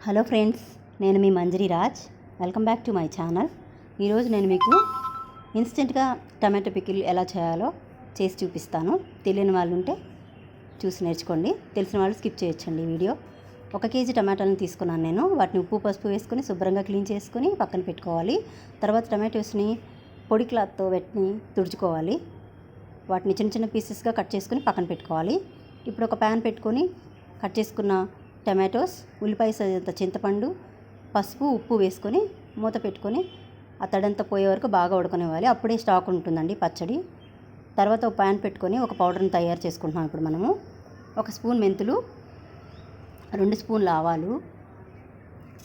Hello friends, నేను మీ Manjari Raj. Welcome back to my channel. ఈరోజు నేను మీకు ఇన్స్టెంట్గా టమాటో పికిల్ ఎలా చేయాలో చేసి చూపిస్తాను. తెలియని వాళ్ళు ఉంటే చూసి నేర్చుకోండి, తెలిసిన వాళ్ళు స్కిప్ చేయొచ్చండి వీడియో. 1 కేజీ టమాటాలను తీసుకున్నాను నేను. వాటిని ఉప్పు పసుపు వేసుకొని శుభ్రంగా క్లీన్ చేసుకొని పక్కన పెట్టుకోవాలి. తర్వాత టమాటోస్ని పొడి క్లాత్తో వెట్ని తుడుచుకోవాలి. వాటిని చిన్న చిన్న పీసెస్గా కట్ చేసుకొని పక్కన పెట్టుకోవాలి. ఇప్పుడు ఒక ప్యాన్ పెట్టుకొని కట్ చేసుకున్న టమాటోస్, ఉల్లిపాయ సైజంత చింతపండు, పసుపు ఉప్పు వేసుకొని మూత పెట్టుకొని ఆ తడంతా పోయే వరకు బాగా ఉడకనివ్వాలి. అప్పుడే స్టాక్ ఉంటుందండి పచ్చడి. తర్వాత ఒక ప్యాన్ పెట్టుకొని ఒక పౌడర్ని తయారు చేసుకుంటున్నాం. ఇప్పుడు మనము 1 స్పూన్ మెంతులు, 2 స్పూన్ల ఆవాలు,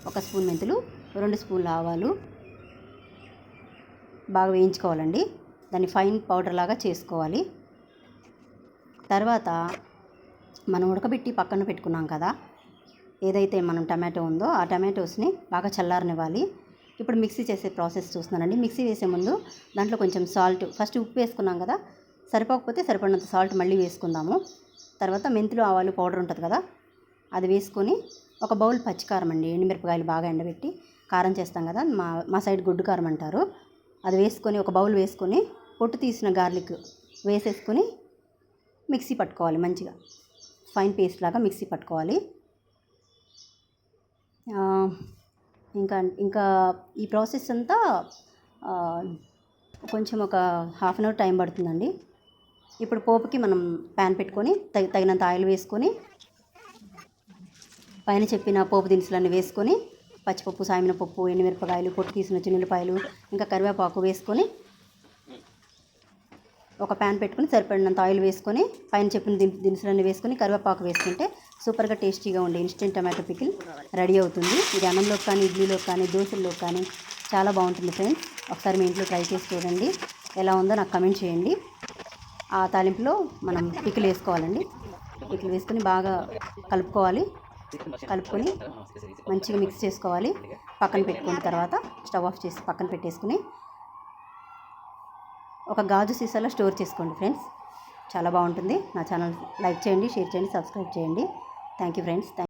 1 స్పూన్ మెంతులు, 2 స్పూన్ల ఆవాలు బాగా వేయించుకోవాలండి. దాన్ని ఫైన్ పౌడర్ లాగా చేసుకోవాలి. తర్వాత మనం ఉడకబెట్టి పక్కన పెట్టుకున్నాం కదా, ఏదైతే మనం టమాటో ఉందో ఆ టమాటోస్ని బాగా చల్లారనివ్వాలి. ఇప్పుడు మిక్సీ చేసే ప్రాసెస్ చూస్తున్నానండి. మిక్సీ వేసే ముందు దాంట్లో కొంచెం సాల్ట్, ఫస్ట్ ఉప్పు వేసుకున్నాం కదా, సరిపోకపోతే సరిపడినంత సాల్ట్ మళ్ళీ వేసుకుందాము. తర్వాత మెంతులు ఆవాలు పౌడర్ ఉంటుంది కదా, అది వేసుకొని ఒక బౌల్ పచ్చికారం అండి, ఎండుమిరపకాయలు బాగా ఎండబెట్టి కారం చేస్తాం కదా, మా సైడ్ గుడ్డు కారం అంటారు. అది వేసుకొని ఒక బౌల్ వేసుకొని పొట్టు తీసిన గార్లిక్ వేసేసుకొని మిక్సీ పట్టుకోవాలి. మంచిగా ఫైన్ పేస్ట్ లాగా మిక్సీ పట్టుకోవాలి. ఇంకా ఈ ప్రాసెస్ అంతా కొంచెం ఒక ½ అన్ అవర్ టైం పడుతుందండి. ఇప్పుడు పోపుకి మనం ప్యాన్ పెట్టుకొని తగినంత ఆయిల్ వేసుకొని పైన చెప్పిన పోపు దినుసులన్నీ వేసుకొని పచ్చిపప్పు, సాయమినపప్పు, ఎండుమిరపకాయలు, పొట్టు తీసిన చిన్నులపాయలు, ఇంకా కరివేపాకు వేసుకొని ఒక ప్యాన్ పెట్టుకొని సరిపడినంత ఆయిల్ వేసుకొని పైన చెప్పిన దినుసులన్నీ వేసుకొని కరివేపాకు వేసుకుంటే సూపర్గా టేస్టీగా ఉండే ఇన్స్టెంట్ టమాటో పికిల్ రెడీ అవుతుంది. ఇది అన్నంలోకి కానీ, ఇడ్లీలోకి కానీ, దోశల్లోకి కానీ చాలా బాగుంటుంది ఫ్రెండ్స్. ఒకసారి మీ ఇంట్లో ట్రై చేసి చూడండి. ఎలా ఉందో నాకు కమెంట్ చేయండి. ఆ తాలింపులో మనం పికిల్ వేసుకోవాలండి. పికిల్ వేసుకొని బాగా కలుపుకొని మంచిగా మిక్స్ చేసుకోవాలి. పక్కన పెట్టుకున్న తర్వాత స్టవ్ ఆఫ్ చేసి పక్కన పెట్టేసుకుని ఒక గాజు సీసాలో స్టోర్ చేసుకోండి ఫ్రెండ్స్. చాలా బాగుంటుంది. నా ఛానల్ లైక్ చేయండి, షేర్ చేయండి, సబ్స్క్రైబ్ చేయండి. Thank you friends.